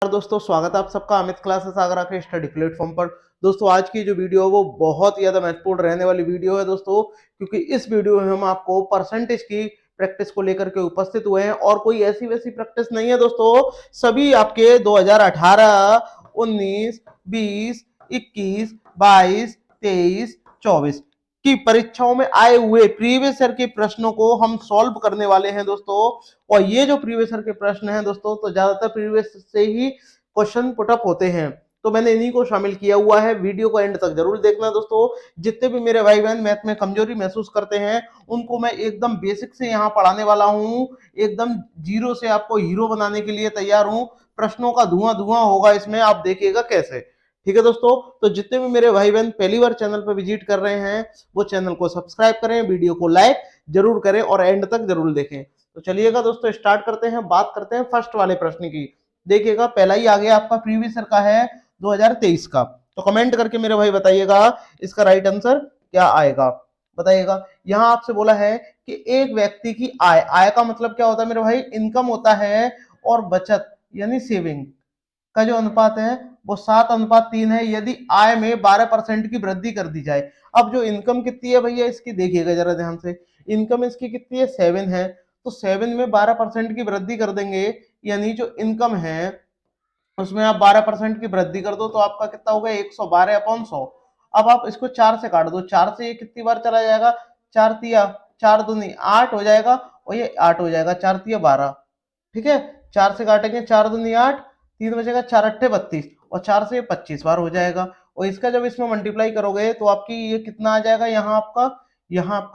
दोस्तों स्वागत है आप सबका अमित क्लासेस आगरा के स्टडी प्लेटफॉर्म पर। दोस्तों आज की जो वीडियो है वो बहुत ही ज्यादा महत्वपूर्ण रहने वाली वीडियो है दोस्तों, क्योंकि इस वीडियो में हम आपको परसेंटेज की प्रैक्टिस को लेकर के उपस्थित हुए हैं और कोई ऐसी वैसी प्रैक्टिस नहीं है दोस्तों। सभी आपके 2018, 19, 20, 21, 22, 23, 24 की परीक्षाओं में आए हुए प्रीवियस ईयर के प्रश्नों को हम सॉल्व करने वाले हैं दोस्तों। और ये जो प्रीवियस ईयर के प्रश्न हैं दोस्तों, तो ज्यादातर प्रीवियस से ही क्वेश्चन पुटअप होते हैं, तो मैंने इन्हीं को शामिल किया हुआ है। वीडियो को एंड तक जरूर देखना दोस्तों। जितने भी मेरे भाई बहन मैथ में कमजोरी महसूस करते हैं उनको मैं एकदम बेसिक से यहाँ पढ़ाने वाला हूँ, एकदम जीरो से आपको हीरो बनाने के लिए तैयार हूँ। प्रश्नों का धुआं धुआं होगा इसमें, आप देखिएगा कैसे। ठीक है दोस्तों, तो जितने भी मेरे भाई बहन पहली बार चैनल पर विजिट कर रहे हैं वो चैनल को सब्सक्राइब करें, वीडियो को लाइक जरूर करें और एंड तक जरूर देखें। तो चलिएगा दोस्तों, स्टार्ट करते हैं। बात करते हैं फर्स्ट वाले प्रश्न की। देखिएगा पहला ही आ गया आपका, प्रीवियस ईयर का है 2023 का। तो कमेंट करके मेरे भाई बताइएगा इसका राइट आंसर क्या आएगा, बताइएगा। यहां आपसे बोला है कि एक व्यक्ति की आय, आय का मतलब क्या होता है मेरे भाई, इनकम होता है, और बचत यानी सेविंग का जो अनुपात है वो 7:3 है यदि आय में 12% की वृद्धि कर दी जाए। अब जो इनकम कितनी है भैया इसकी, देखिएगा जरा ध्यान से। इनकम इसकी कितनी है, 7 है। तो 7 में 12% की वृद्धि कर देंगे, यानी जो इनकम है उसमें आप 12% की वृद्धि कर दो तो आपका कितना होगा, 112/100। अब आप इसको 4 से काट दो, 4 से ये कितनी बार चला जाएगा, 4 तिया 4 दूनी 8 हो जाएगा, और ये 8 हो जाएगा, 4 तिया 12। ठीक है, 4 से काटेंगे, 4 दूनी 8, 3 बचेगा, 4 अट्ठे 32, और 4 से 25 बार हो जाएगा। और इसका जब इसमें मल्टीप्लाई करोगे तो आपकी ये कितना आ जाएगा, यहाँ आपका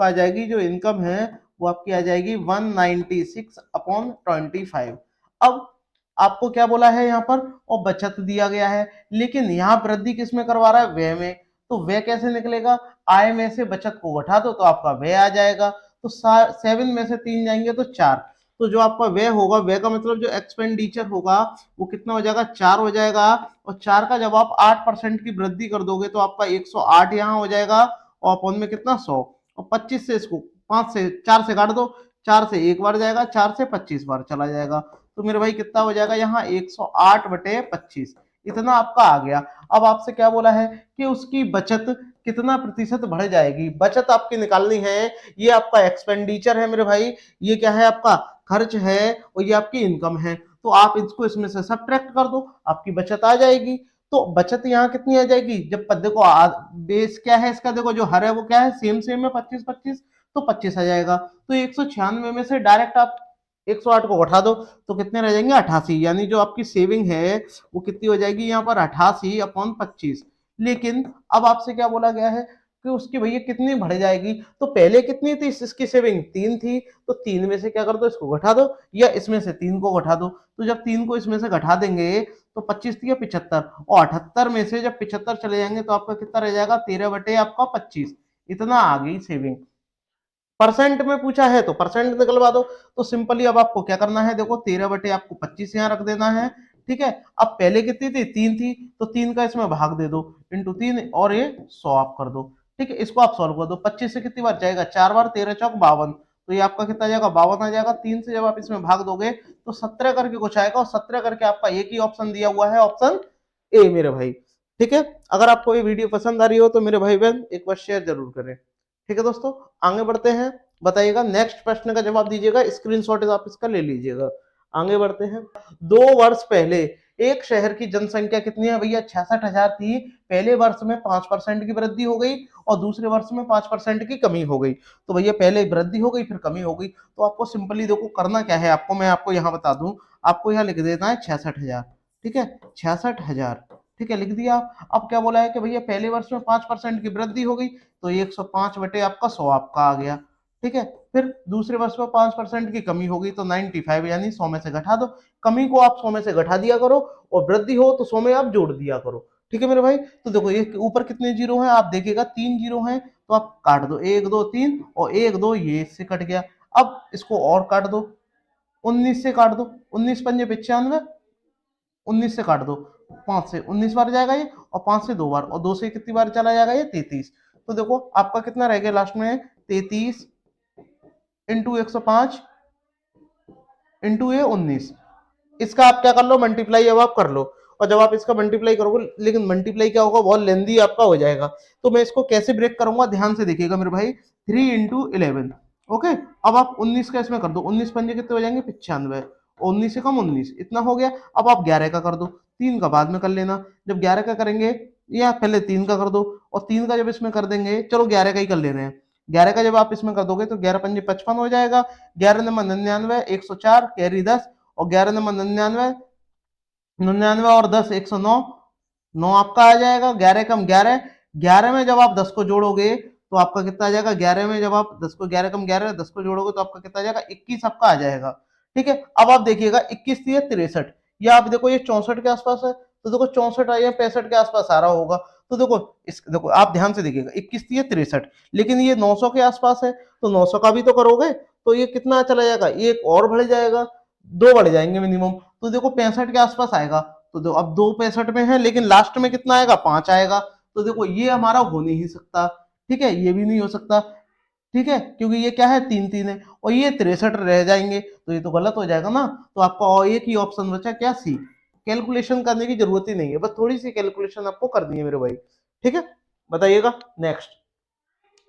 आ जाएगी जो इनकम है वो आपकी आ जाएगी 196/25। अब आपको क्या बोला है यहाँ पर, और बचत दिया गया है, लेकिन यहाँ वृद्धि किसमें करवा रहा है, व्यय में। तो व्यय कैसे निकलेगा, आय में से बचत को घटा दो तो आपका व्यय आ जाएगा। तो 7 में से 3 जाएंगे तो 4, तो जो आपका व्यय होगा, व्यय का मतलब जो एक्सपेंडिचर होगा वो कितना हो जाएगा, 4 हो जाएगा। और 4 का जब आप 8% की वृद्धि कर दोगे तो आपका 108 यहाँ हो जाएगा, और अपॉन में कितना 100। और 25 से इसको 5 से 4 से काट दो, 4 से एक बार जाएगा, 4 से 25 बार चला जाएगा। तो मेरे भाई कितना हो जाएगा यहाँ, 108/25, इतना आपका आ गया। अब आपसे क्या बोला है कि उसकी बचत कितना प्रतिशत बढ़ जाएगी, बचत आपकी निकालनी है। ये आपका एक्सपेंडिचर है मेरे भाई, ये क्या है आपका खर्च है, और ये आपकी इनकम है। तो आप इसको इसमें से सब्ट्रैक्ट कर दो, आपकी बचत आ जाएगी। तो बचत यहाँ कितनी आ जाएगी, जब देखो बेस क्या है इसका, देखो जो हर है वो क्या है, सेम सेम है, 25 25, तो 25 आ जाएगा। तो 196 में से डायरेक्ट आप 108 को उठा दो तो कितने रह जाएंगे, 88। यानी जो आपकी सेविंग है वो कितनी हो जाएगी यहाँ पर, 88/25। लेकिन अब आपसे क्या बोला गया है कि उसकी भैया कितनी बढ़ जाएगी। तो पहले कितनी थी इसकी सेविंग, 3 थी, तो 3 में से क्या कर दो, इसको घटा दो, या इसमें से 3 को घटा दो। तो जब 3 को इसमें से घटा देंगे तो 25 या 75, और 78 में से जब 75 चले जाएंगे तो आपका कितना रह जाएगा, 13/25। इतना आ गई सेविंग। परसेंट में पूछा है तो परसेंट निकलवा दो। तो सिंपली अब आपको क्या करना है, देखो 13/25 यहाँ रख देना है। ठीक है, अब पहले कितनी थी, 3 थी, तो 3 का इसमें भाग दे दो, इंटू 3, और ये 100 आप कर दो। ठीक है, इसको आप सॉल्व कर दो, 25 से कितनी बार जाएगा, 4 बार, 13 चौक 52, तो ये आपका कितना जाएगा, 52 आ जाएगा। 3 से जब आप इसमें भाग दोगे तो 17 करके कुछ आएगा, और 17 करके आपका एक ही ऑप्शन दिया हुआ है, ऑप्शन ए मेरे भाई। ठीक है, अगर आपको ये वीडियो पसंद आ रही हो तो मेरे भाई बहन एक बार शेयर जरूर करें। ठीक है दोस्तों, आगे बढ़ते हैं। बताइएगा नेक्स्ट प्रश्न का जवाब दीजिएगा, स्क्रीनशॉट आप इसका ले लीजिएगा। आगे बढ़ते हैं। 2 वर्ष पहले एक शहर की जनसंख्या कितनी है भैया, 66,000 थी। पहले वर्ष में 5% की वृद्धि हो गई और दूसरे वर्ष में 5% की कमी हो गई। तो भैया पहले वृद्धि हो गई फिर कमी हो गई, तो आपको सिंपली देखो करना क्या है, आपको मैं आपको यहाँ बता दूं, आपको यहाँ लिख देना है 66,000। ठीक है, 66,000। ठीक है, लिख दिया। अब क्या बोला है कि भैया पहले वर्ष में 5% की वृद्धि हो गई, तो 105 बटे आपका 100 आपका आ गया। ठीक है, फिर दूसरे वर्ष में 5% की कमी हो गई तो 95, यानी 100 में से घटा दो। कमी को आप 100 में से घटा दिया करो, और वृद्धि हो तो 100 में आप जोड़ दिया करो। ठीक है मेरे भाई, तो देखो ये ऊपर कितने जीरो हैं, आप देखिएगा 3 जीरो हैं, तो आप काट दो, 1 2 3, और 1 2 ये इससे कट गया। अब इसको और काट दो, 19 से काट दो, 19 पंजे 95, 19 से काट दो, 5 से 19 बार जाएगा ये, और 5 से 2 बार, और 2 से कितनी बार चला जाएगा ये, 33। तो देखो आपका कितना रह गया लास्ट में, 33 इंटू 105 इंटू ये 19, इसका आप क्या कर लो, मल्टीप्लाई अब आप कर लो। और जब आप इसका मल्टीप्लाई करोगे, लेकिन मल्टीप्लाई क्या होगा, बहुत लेंदी आपका हो जाएगा। तो मैं इसको कैसे ब्रेक करूंगा, ध्यान से देखिएगा मेरे भाई। 3 × 11, ओके। अब आप 19 का इसमें कर दो, 19 पंजे कितने हो जाएंगे, 95। 19 से कम 19, इतना हो गया। अब आप 11 का कर दो, 3 का बाद में कर लेना। जब 11 का करेंगे, या पहले 3 का कर दो, और 3 का जब इसमें कर देंगे, चलो 11 का ही कर ले रहे हैं। 11 का जब आप इसमें कर दोगे तो 11 पंजे 55 हो जाएगा। 11 नंबर 99, 104 कैरी 10, और 11 नंबर 99, 99 और 10, 109, 9 आपका आ जाएगा। 11 कम 11, 11 में जब आप 10 को जोड़ोगे तो आपका कितना आ जाएगा, 11 में जब आप 10 को 11 कम 11, 10 को जोड़ोगे तो आपका कितना आ जाएगा, 21 आपका आ जाएगा। ठीक है, अब आप देखिएगा 21 थी 63, या आप देखो ये 64 के आसपास है, तो देखो 64 या 65 के आसपास आ रहा होगा। तो देखो इस, देखो आप ध्यान से देखिएगा, 21 थी 63, लेकिन ये 900 के आसपास है, तो 900 का भी तो करोगे, तो ये कितना चला जाएगा, एक और बढ़ जाएगा, दो बढ़ जाएंगे मिनिमम। तो देखो 65 के आसपास आएगा। तो देखो अब दो 65 में है, लेकिन लास्ट में कितना आएगा, 5 आएगा। तो देखो ये हमारा हो नहीं सकता। ठीक है, ये भी नहीं हो सकता। ठीक है, क्योंकि ये क्या है, 3 3 है, और ये 63 रह जाएंगे, तो ये तो गलत हो जाएगा ना। तो आपका और एक ही ऑप्शन बचा, क्या, सी। कैलकुलेशन करने की जरूरत ही नहीं है, बस थोड़ी सी कैलकुलेशन आपको करनी है मेरे भाई। ठीक है, बताइएगा नेक्स्ट।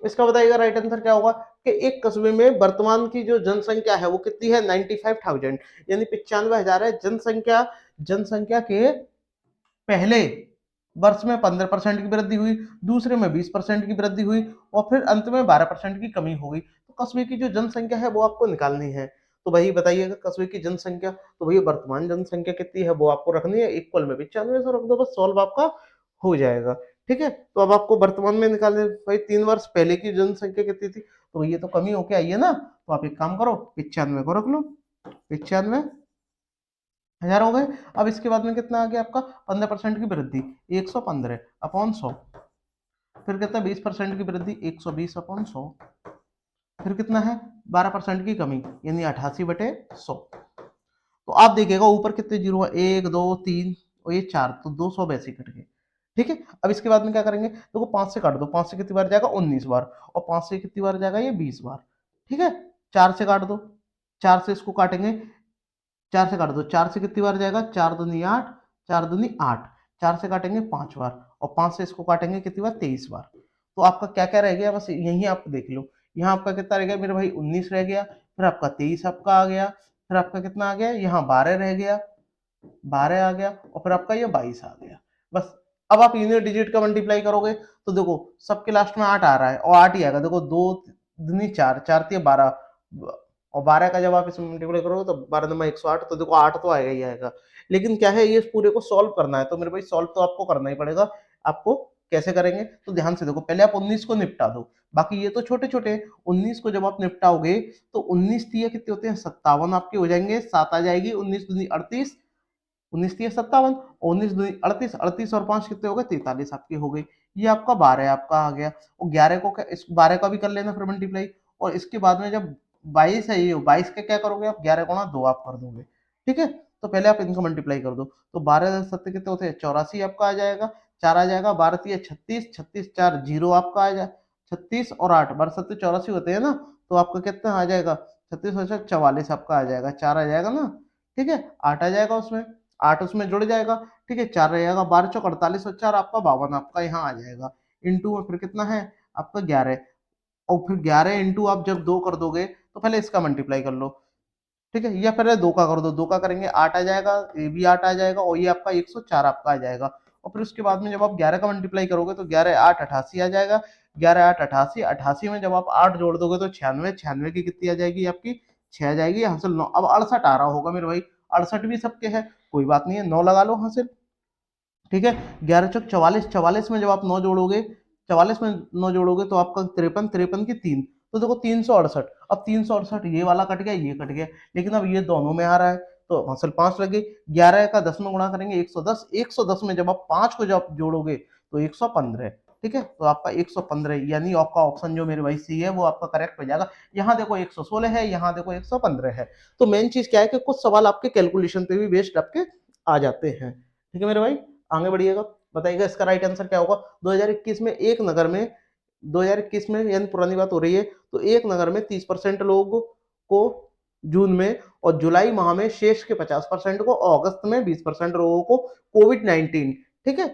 इसका बताइएगा राइट आंसर क्या होगा, कि एक कस्बे में वर्तमान की जो जनसंख्या है वो कितनी है, 95,000, यानी 95,000 है जनसंख्या। जनसंख्या के पहले वर्ष में 15% की वृद्धि हुई, दूसरे में 20% की वृद्धि हुई, और फिर अंत में 12% की कमी हो गई। तो कस्बे की जो जनसंख्या है वो आपको निकालनी है। तो वही बताइएगा, कस्बे की जनसंख्या, तो वही वर्तमान जनसंख्या कितनी है वो आपको रखनी है, इक्वल में 95 से रख दो, बस सॉल्व आपका हो जाएगा। ठीक है, तो अब आपको वर्तमान में निकालने, भाई 3 वर्ष पहले की जनसंख्या कितनी थी, तो ये तो कमी होके आई है ना। तो आप एक काम करो, 95 को रख लो, 95,000 हो गए। अब इसके बाद में कितना आ गया आपका, 15% की वृद्धि, 115/100। फिर कितना, 20% की वृद्धि, 120/100। फिर कितना है, 12% की कमी, यानी 88/100। तो आप देखिएगा ऊपर कितने जीरो है, 1 2 3 और ये 4, तो 200 वैसे कट गए। ठीक है, अब इसके बाद में क्या करेंगे, देखो 5 से काट दो, 5 से कितनी बार जाएगा, 19 बार, और 5 से कितनी बार जाएगा, ये 20 बार। ठीक है, 4 से काट दो, 4 से इसको काटेंगे, 4 से काट दो, 4 से कितनी बार जाएगा, 4 दूनी 8, 4 दूनी 8, 4 से काटेंगे 5 बार, और 5 से इसको काटेंगे कितनी बार, 23 बार। तो आपका क्या क्या रह गया, बस यही आप देख लो। यहाँ आपका कितना रह गया मेरे भाई, 19 रह गया, फिर आपका 23 आपका आ गया, फिर आपका कितना आ गया, यहाँ 12 रह गया, 12 आ गया, और फिर आपका ये 22 आ गया। बस अब आप यूनिट डिजिट का मल्टीप्लाई करोगे, तो देखो सबके लास्ट में 8 आ रहा है, और 8 ही आएगा। देखो 2 दूनी 4, 4 × 3 = 12, और 12 का जब आप इसमें मल्टीप्लाई करोगे तो 12 नंबर 108, तो देखो 8 तो आएगा ही आएगा। लेकिन क्या है, ये पूरे को सॉल्व करना है, तो मेरे भाई सॉल्व तो आपको करना ही पड़ेगा। आपको कैसे करेंगे, तो ध्यान से देखो, पहले आप 19 को निपटा दो, बाकी ये तो छोटे छोटे। 19 को जब आप निपटाओगे, तो 19 तिया कितने होते हैं, 57 आपके हो जाएंगे, 7 आ जाएगी, 19 दूनी 38, 19 तिया 57, 19 दूनी 38, 38 और 5 कितने हो गए, 43 आपकी हो गई। ये आपका 12 आपका आ गया, और 11 को इस 12 का भी कर लेना फिर मल्टीप्लाई। और इसके बाद में जब 22 है, ये 22 का क्या करोगे आप, 11 × 2 आप कर दोगे। ठीक है, तो पहले आप इनको मल्टीप्लाई कर दो, तो 12 कितने होते हैं, 84 आपका आ जाएगा, 4 आ जाएगा, 12 तिया 36, 36 4 जीरो आपका आ जाए, 36 और 8, 12 7 84 होते हैं ना, तो आपका कितना आ जाएगा, 36 और 44 आपका आ जाएगा, 4 आ जाएगा ना। ठीक है, 8 आ जाएगा उसमें, 8 उसमें जुड़ जाएगा। ठीक है, 4 रहेगा, 12 चौक 48 और 4 आपका 52 आपका यहाँ आ जाएगा। इंटू में फिर कितना है आपका 11, और फिर 11 इंटू आप जब 2 कर दोगे, तो पहले इसका मल्टीप्लाई कर लो। ठीक है, या पहले 2 का कर दो, 2 का करेंगे 8 आ जाएगा, ये भी 8 आ जाएगा, और ये आपका 104 आपका आ जाएगा। और फिर उसके बाद में जब आप 11 का मल्टीप्लाई करोगे, तो 11 8 88 आ जाएगा, 11 8 88, 88 में जब आप 8 जोड़ दोगे तो 96, 96 की कितनी आ जाएगी आपकी, 6 आ जाएगी, हासिल 9। अब 68 आ रहा होगा मेरे भाई, 68 भी सबके है, कोई बात नहीं है, 9 लगा लो हासिल। ठीक है, 11 चौक 44, 44 में जब आप 9 जोड़ोगे, 44 में 9 जोड़ोगे तो आपका 53, 53 की 3, तो देखो 368। अब 368 ये वाला कट गया, ये कट गया, लेकिन अब ये दोनों में आ रहा है, तो हासिल 5 लगे। 11 का 10 में गुणा करेंगे, 110, 110 में जब आप 5 को जब जोड़ोगे तो 115। ठीक है, तो आपका 115, यानी आपका ऑप्शन जो मेरे भाई सी है वो आपका करेक्ट हो जाएगा। यहाँ देखो 116 है, यहाँ देखो 115 है। तो मेन चीज क्या है कि कुछ सवाल आपके कैलकुलेशन पे भी बेस्ड आपके आ जाते हैं। ठीक है मेरे भाई, आगे बढ़िएगा, बताइएगा इसका राइट आंसर क्या होगा। 2021 में एक नगर में, 2021 में यानी पुरानी बात हो रही है, तो एक नगर में 30% लोगों को जून में, और जुलाई माह में शेष के 50% को, और अगस्त में 20% लोगों को कोविड-19, ठीक है,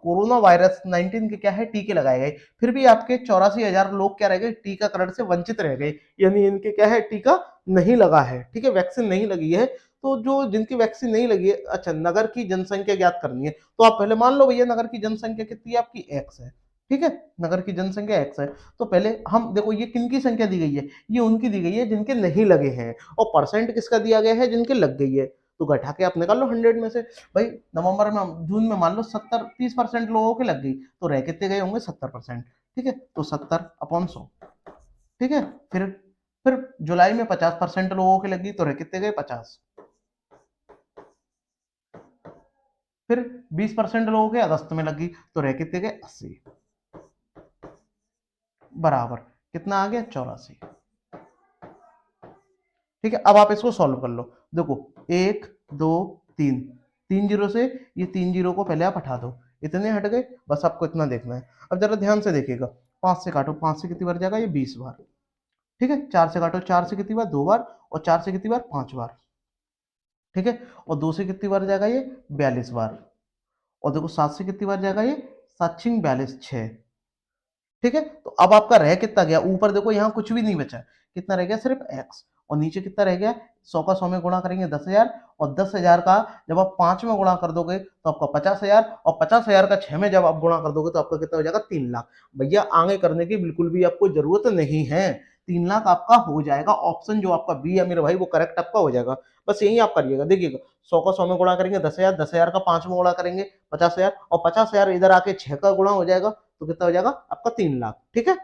कोरोना वायरस 19 के क्या है टीके लगाए गए। फिर भी आपके 84,000 लोग क्या रह गए, टीकाकरण से वंचित रह गए, यानी इनके क्या है, टीका नहीं लगा है, ठीक है, वैक्सीन नहीं लगी है। तो जो जिनकी वैक्सीन नहीं लगी है, अच्छा, नगर की जनसंख्या ज्ञात करनी है, तो आप पहले मान लो भैया नगर की जनसंख्या कितनी है आपकी, एक्स है, ठीक है, नगर की जनसंख्या एक्स है। तो पहले हम देखो ये किनकी संख्या दी गई है, ये उनकी दी गई है जिनके नहीं लगे हैं, और परसेंट किसका दिया गया है, जिनके लग गई है। तो घटा के आप निकाल लो 100 में से, भाई नवंबर में, जून में मान लो 70-30% लोगों के लग गई, तो रह कितने गए होंगे, 70%, ठीक है, तो 70/100, ठीक है। फिर जुलाई में 50% लोगों के लगी, तो रह कितने गए, 50। फिर 20% लोगों के अगस्त में लगी, तो रह कितने गए, 80, बराबर कितना आ गया, 84, ठीक है। अब आप इसको सॉल्व कर लो, देखो 1 2 3, 3 जीरो से ये 3 जीरो को पहले आप हटा दो, इतने हट गए, बस आपको इतना देखना है। अब जरा ध्यान से देखिएगा, 5 से काटो, 5 से कितनी बार जाएगा, ये 20 बार, ठीक है। 4 से काटो, 4 से कितनी बार, 2 बार, और 4 से कितनी बार, 5 बार, ठीक है। और 2 से कितनी बार जाएगा, ये 42 बार, और देखो 7 से कितनी बार जाएगा, ये 7 छिंग 42, 6, ठीक है। तो अब आपका रह कितना गया, ऊपर देखो यहाँ कुछ भी नहीं बचा, कितना रह गया, सिर्फ एक्स, और नीचे कितना रह गया, 100 का 100 में गुणा करेंगे 10,000, और 10,000 का जब आप 5 में गुणा कर दोगे तो आपका 50,000, और 50,000 का 6 में जब आप गुणा कर दोगे तो आपका कितना हो जाएगा, 3 लाख। भैया आगे करने की बिल्कुल भी आपको जरूरत नहीं है, 3 लाख आपका हो जाएगा, ऑप्शन जो आपका बी है मेरे भाई वो करेक्ट आपका हो जाएगा। बस यही आप करिएगा, देखिएगा 100 का 100 में गुणा करेंगे 10,000, 10,000 का 5 में गुणा करेंगे 50,000, और 50,000 इधर आके 6 का गुणा हो जाएगा, तो कितना हो जाएगा आपका, 3 लाख, ठीक है।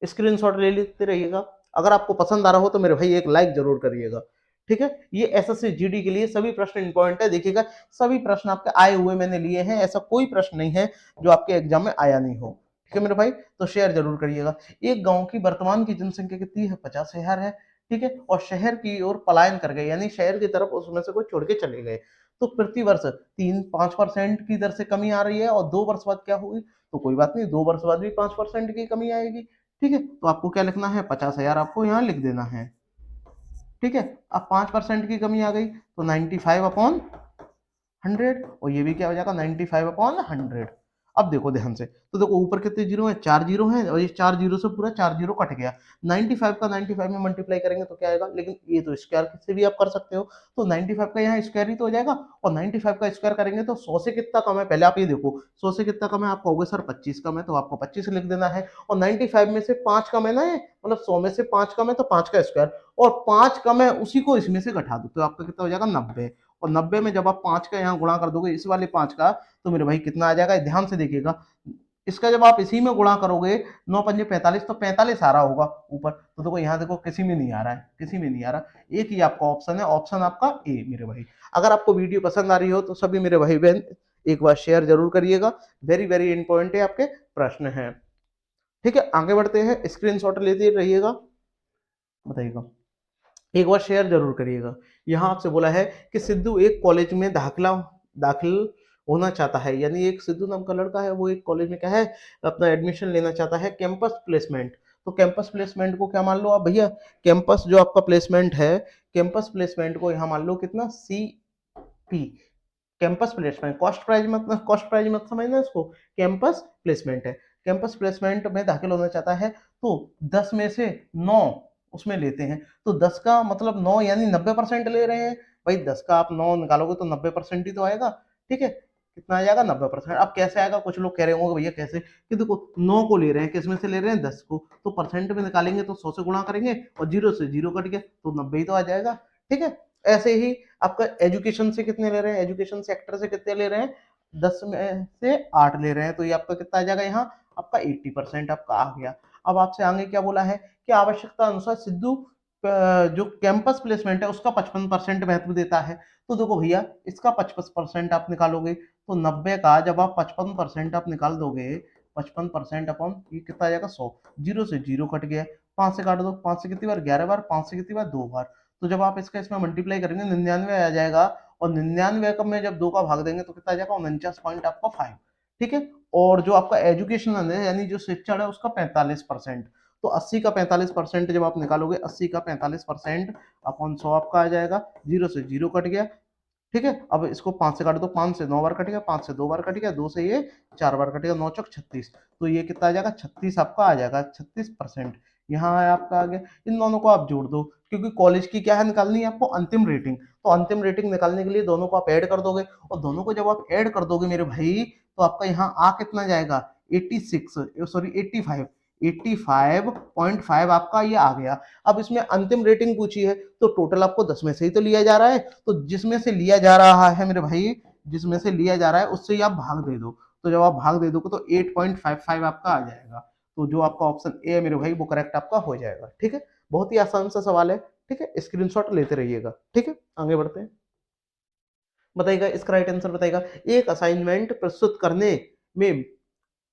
स्क्रीनशॉट ले लेते रहिएगा। अगर आपको पसंद आ रहा हो तो मेरे भाई एक लाइक जरूर करिएगा, ठीक है। ये एसएससी जीडी के लिए सभी प्रश्न इंपॉर्टेंट है, देखिएगा सभी प्रश्न आपके आए हुए मैंने लिए हैं, ऐसा कोई प्रश्न नहीं है जो आपके एग्जाम में आया नहीं हो, ठीक है मेरे भाई। तो शेयर जरूर करिएगा। एक गांव की वर्तमान की जनसंख्या कितनी है, 50,000 है, ठीक है, और शहर की ओर पलायन कर गए, यानी शहर की तरफ उसमें से कोई छोड़ के चले गए, तो प्रति वर्ष 3-5% की दर से कमी आ रही है, और 2 वर्ष बाद क्या होगी, तो कोई बात नहीं, 2 वर्ष बाद भी 5% की कमी आएगी, ठीक है। तो आपको क्या लिखना है, 50,000 आपको यहाँ लिख देना है, ठीक है। अब 5% की कमी आ गई, तो 95/100, और ये भी क्या हो जाएगा, 95/100। अब देखो ध्यान से, तो देखो ऊपर कितने जीरो हैं, 4 जीरो हैं, और ये 4 जीरो से पूरा 4 जीरो कट गया, 95 का 95 में मल्टीप्लाई करेंगे तो क्या आएगा, लेकिन ये तो स्क्वायर से भी आप कर सकते हो, तो 95 का यहाँ स्क्वायर ही तो हो जाएगा, और 95 का स्क्वायर करेंगे तो 100 से कितना कम है, पहले आप ये देखो 100 से कितना कम है, आप कहोगे सर 25 कम है, तो आपको 25 लिख देना है, और 95 में से 5 कम है ना, ये मतलब 100 में से 5 कम है, तो 5 का स्क्वायर, और 5 कम है उसी को इसमें से घटा दो, तो आपका कितना हो जाएगा, 90, और 90 में जब आप 5 का यहाँ गुणा कर दोगे इस वाले 5 का, तो मेरे भाई कितना आ जाएगा, ध्यान से देखिएगा, इसका जब आप इसी में गुणा करोगे, 9 पंजे 45, तो 45 आ रहा होगा ऊपर, तो देखो यहाँ देखो किसी में नहीं आ रहा है, किसी में नहीं आ रहा, एक ही आपका ऑप्शन है, ऑप्शन आपका ए मेरे भाई। अगर आपको वीडियो पसंद आ रही हो तो सभी मेरे भाई बहन एक बार शेयर जरूर करिएगा, वेरी वेरी इंपॉर्टेंट है आपके प्रश्न है, ठीक है। आगे बढ़ते हैं, स्क्रीनशॉट लेते रहिएगा, बताइएगा, एक बार शेयर जरूर करिएगा। यहाँ आपसे बोला है कि सिद्धू एक कॉलेज में दाखिल होना चाहता है, यानी एक सिद्धू नाम का लड़का है, वो एक कॉलेज में क्या है, अपना एडमिशन लेना चाहता है, कैंपस प्लेसमेंट। तो कैंपस प्लेसमेंट को क्या मान लो आप भैया, कैंपस जो आपका प्लेसमेंट है, कैंपस प्लेसमेंट को यहाँ मान लो कितना, CP, campus placement, cost prize मत समझना इसको, कैंपस प्लेसमेंट है, कैंपस प्लेसमेंट में दाखिल होना चाहता है, तो 10 में से 9 उसमें लेते हैं, तो 10 का मतलब 9 यानी 90% ले रहे हैं, भाई 10 का आप 9 निकालोगे तो 90% ही तो आएगा, ठीक है। कितना आ जाएगा, 90%। अब कैसे आएगा, कुछ लोग कह रहे होंगे भैया कैसे, कि देखो 9 को ले रहे हैं, किस में से ले रहे हैं, 10 को, तो परसेंट में निकालेंगे तो 100 से गुणा करेंगे, और जीरो से जीरो कट गया तो 90 ही तो आ जाएगा, ठीक है। ऐसे ही आपका एजुकेशन से कितने ले रहे हैं, एजुकेशन सेक्टर से कितने ले रहे हैं, 10 में से 8 ले रहे हैं, तो ये आपका कितना आ जाएगा, यहाँ आपका 80% आपका आ गया। अब आपसे आगे क्या बोला है कि आवश्यकता अनुसार सिद्धू जो कैंपस प्लेसमेंट है उसका 55% महत्व देता है, तो देखो भैया इसका 55% आप निकालोगे, तो 90 का जब आप 55% आप निकाल दोगे, 55% अपॉन ये कितना आ जाएगा, 100, जीरो से जीरो कट गया, 5 से काट दो, 5 से कितनी बार, 11 बार, 5 से कितनी बार, 2 बार, तो जब आप इसका इसमें मल्टीप्लाई करेंगे 99 आ जाएगा, और 99 का में जब 2 का भाग देंगे तो कितना आ जाएगा, 49 पॉइंट आपका 5, ठीक है। और जो आपका एजुकेशन है यानी जो शिक्षण है उसका 45%, तो 80 का 45% जब आप निकालोगे, 80 का 45% अपॉन 100 आपका आ जाएगा, 0 से 0 कट गया। ठीक है, अब इसको 5 से काट दो, 5 से 9 बार कट गया, 5 से 2 बार कट गया, 2 से ये 4 बार कट गया, 9 चौक 36, तो ये कितना आ जाएगा, 36 आपका आ जाएगा, 36%। यहाँ है आपका आ गया। इन दोनों को आप जोड़ दो, क्योंकि कॉलेज की क्या है, निकालनी है आपको अंतिम रेटिंग, तो अंतिम रेटिंग निकालने के लिए दोनों को आप ऐड कर दोगे, और दोनों को जब आप ऐड कर दोगे मेरे भाई, तो आपका यहाँ आ कितना जाएगा, 86 सॉरी 85, 85.5 आपका ये आ गया। अब इसमें अंतिम रेटिंग पूछी है, तो टोटल आपको 10 में से ही तो लिया जा रहा है, तो जिसमें से लिया जा रहा है मेरे भाई, जिसमें से लिया जा रहा है उससे ही आप भाग दे दो, तो जब आप भाग दे दोगे तो 8.55 आपका आ जाएगा। तो जो आपका ऑप्शन ए है मेरे भाई वो करेक्ट आपका हो जाएगा। ठीक है, बहुत ही आसान सा सवाल है। ठीक है, स्क्रीनशॉट लेते रहिएगा। ठीक है, आगे बढ़ते हैं। बताइएगा इसका राइट आंसर बताइएगा, एक असाइनमेंट प्रस्तुत करने में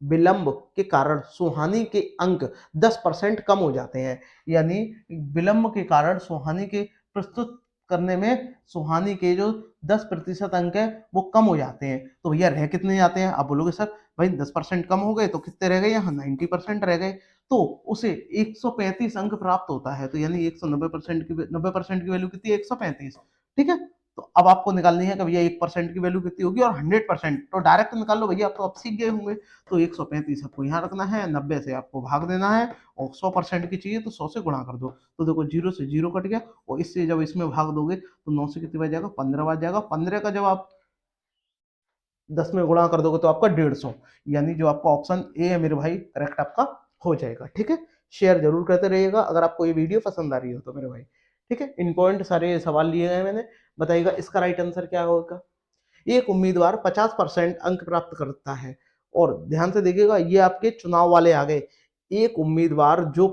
विलंब के कारण सुहानी के अंक 10% कम हो जाते हैं, यानी विलंब के कारण सुहानी के प्रस्तुत करने में सुहानी के जो 10% अंक है वो कम हो जाते हैं। तो भैया रह कितने जाते हैं, आप बोलोगे सर भाई 10% कम हो गए तो कितने रह गए, यहाँ 90% रह गए, तो उसे 135 अंक प्राप्त होता है, तो यानी 190% की 90% की वैल्यू कितनी है, 135। ठीक है, तो अब आपको निकालनी है कि भैया 1% की वैल्यू कितनी होगी, और 100%, तो डायरेक्ट निकाल लो भैया, आप तो अब सीख गए होंगे। तो 135 आपको यहाँ रखना है, 90 से आपको भाग देना है, और 100% की चाहिए तो 100 से गुणा कर दो, तो देखो 0 से 0 कट गया, और इससे जब इसमें भाग दोगे तो 9 से कितनी बार जाएगा, 15 बार जाएगा, 15 का जब आप 10 में गुणा कर दोगे तो आपका 150, यानी जो आपका ऑप्शन ए है मेरे भाई करेक्ट आपका हो जाएगा। ठीक है, शेयर जरूर करते रहिएगा अगर आपको ये वीडियो पसंद आ रही हो तो मेरे भाई। ठीक है, इन पॉइंट सारे सवाल लिए गए मैंने। बताइएगा इसका राइट आंसर क्या होगा। एक उम्मीदवार 50% अंक प्राप्त करता है, और ध्यान से देखिएगा ये आपके चुनाव वाले आ गए, एक उम्मीदवार जो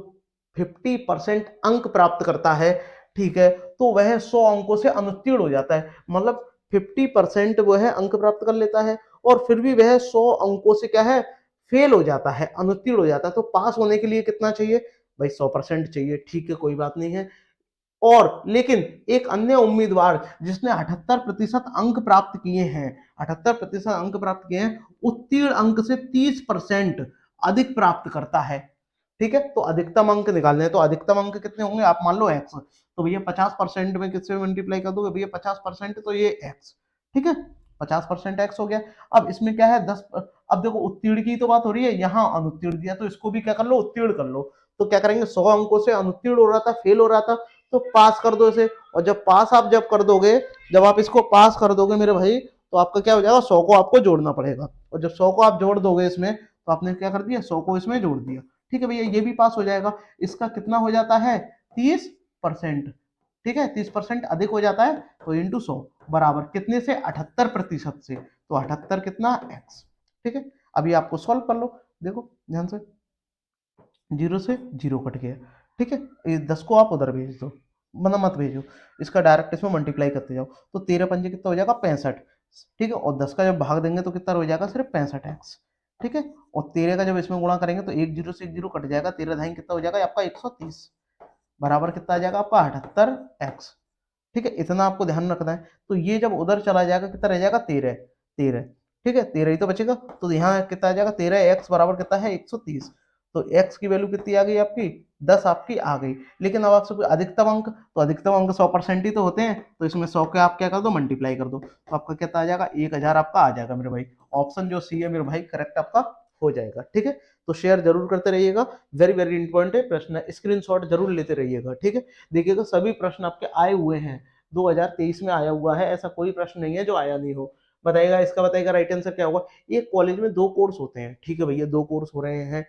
50% अंक प्राप्त करता है, ठीक है, तो वह 100 अंकों से अनुत्तीर्ण हो जाता है, मतलब 50% वो है अंक प्राप्त कर लेता है, और फिर भी वह 100 अंकों से क्या है, फेल हो जाता है, अनुत्तीर्ण हो जाता है। तो पास होने के लिए कितना चाहिए भाई, 100% चाहिए। ठीक है, कोई बात नहीं है। और लेकिन एक अन्य उम्मीदवार जिसने 78% अंक प्राप्त किए हैं, 78% अंक प्राप्त किए हैं, उत्तीर्ण अंक से 30% अधिक प्राप्त करता है। ठीक है, तो अधिकतम अंक निकालने हैं, तो अधिकतम अंक कितने होंगे, आप मान लो एक्स, तो भैया 50% में किससे मल्टीप्लाई कर दोगे भैया, 50% तो ये एक्स। ठीक है, 50% एक्स हो गया। अब इसमें क्या है 10, अब देखो उत्तीर्ण की तो बात हो रही है, यहाँ अनुत्तीर्ण दिया, तो इसको भी क्या कर लो, उत्तीर्ण कर लो। तो क्या करेंगे, 100 अंकों से अनुत्तीर्ण हो रहा था, फेल हो रहा था, तो पास कर दो इसे, और जब पास आप जब कर दोगे, जब आप इसको पास कर दोगे मेरे भाई, तो आपका क्या हो जाएगा, 100 को आपको जोड़ना पड़ेगा, और जब 100 को आप जोड़ दोगे इसमें, तो आपने क्या कर दिया, 100 को इसमें जोड़ दिया। ठीक है भैया, ये भी पास हो जाएगा। इसका कितना हो जाता है, 30%। ठीक है, 30% अधिक हो जाता है, तो इंटू 100 बराबर कितने से, 78% से, तो 78 कितना एक्स। ठीक है, अभी आपको सॉल्व कर लो, देखो ध्यान से, 0 से 0 कट गया। ठीक है, ये 10 को आप उधर भेज दो, मतलब मत भेजो, इसका डायरेक्ट इसमें मल्टीप्लाई करते जाओ, तो 13 पंजे कितना हो जाएगा, 65। ठीक है, और 10 का जब भाग देंगे तो कितना हो जाएगा, सिर्फ 65 एक्स। ठीक है, और 13 का जब इसमें गुणा करेंगे तो 1 0 से 1 0 कट जाएगा, 13 धाई कितना हो जाएगा आपका, 130 बराबर कितना आ जाएगा आपका, 78 एक्स। ठीक है, इतना आपको ध्यान रखना है। तो ये जब उधर चला जाएगा कितना रह जाएगा, 13, 13। ठीक है, 13 ही तो बचेगा, तो यहाँ कितना आ जाएगा, 13 एक्स बराबर कितना है, 130। तो एक्स की वैल्यू कितनी आ गई आपकी, 10 आपकी आ गई। लेकिन अब आपसे अधिकतम अंक, तो अधिकतम अंक 100% ही तो होते हैं, तो इसमें 100 के आप क्या कर दो, मल्टीप्लाई कर दो, तो आपका कितना आ जाएगा, 1000 आपका आ जाएगा मेरे भाई। ऑप्शन जो सी है मेरे भाई करेक्ट आपका हो जाएगा। ठीक है, तो शेयर जरूर करते रहिएगा, वेरी वेरी इंपॉर्टेंट है प्रश्न, स्क्रीनशॉट जरूर लेते रहिएगा। ठीक है, देखिएगा सभी प्रश्न आपके आए हुए हैं, 2023 में आया हुआ है, ऐसा कोई प्रश्न नहीं है जो आया नहीं हो। बताइएगा इसका, बताइएगा राइट आंसर क्या होगा। एक कॉलेज में 2 कोर्स होते हैं, ठीक है भैया, 2 कोर्स हो रहे हैं।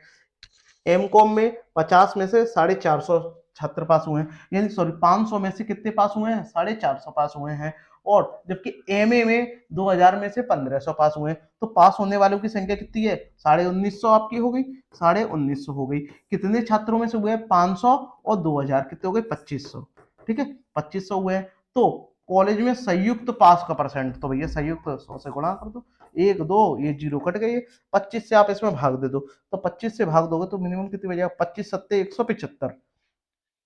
एम कॉम में 50 में से 450 छात्र पास हुए हैं, यानी सॉरी 500 में से कितने पास हुए हैं, 450 पास हुए हैं। और जबकि एमए में 2000 में से 1500 पास हुए हैं, तो पास होने वालों की संख्या कितनी है, 1950 आपकी हो गई, 1950 हो गई। कितने छात्रों में से हुए, 500, और 2000 कितने हो गए, 2500। ठीक है, 2500 हुए हैं। तो कॉलेज में संयुक्त पास का परसेंट, तो भैया संयुक्त 100 से गुणा कर दो, 1 2 ये 0 कट गए, 25 से आप इसमें भाग दे दो, तो 25 से भाग दोगे तो मिनिमम कितनी बचेगा, 25 सत्ते 175,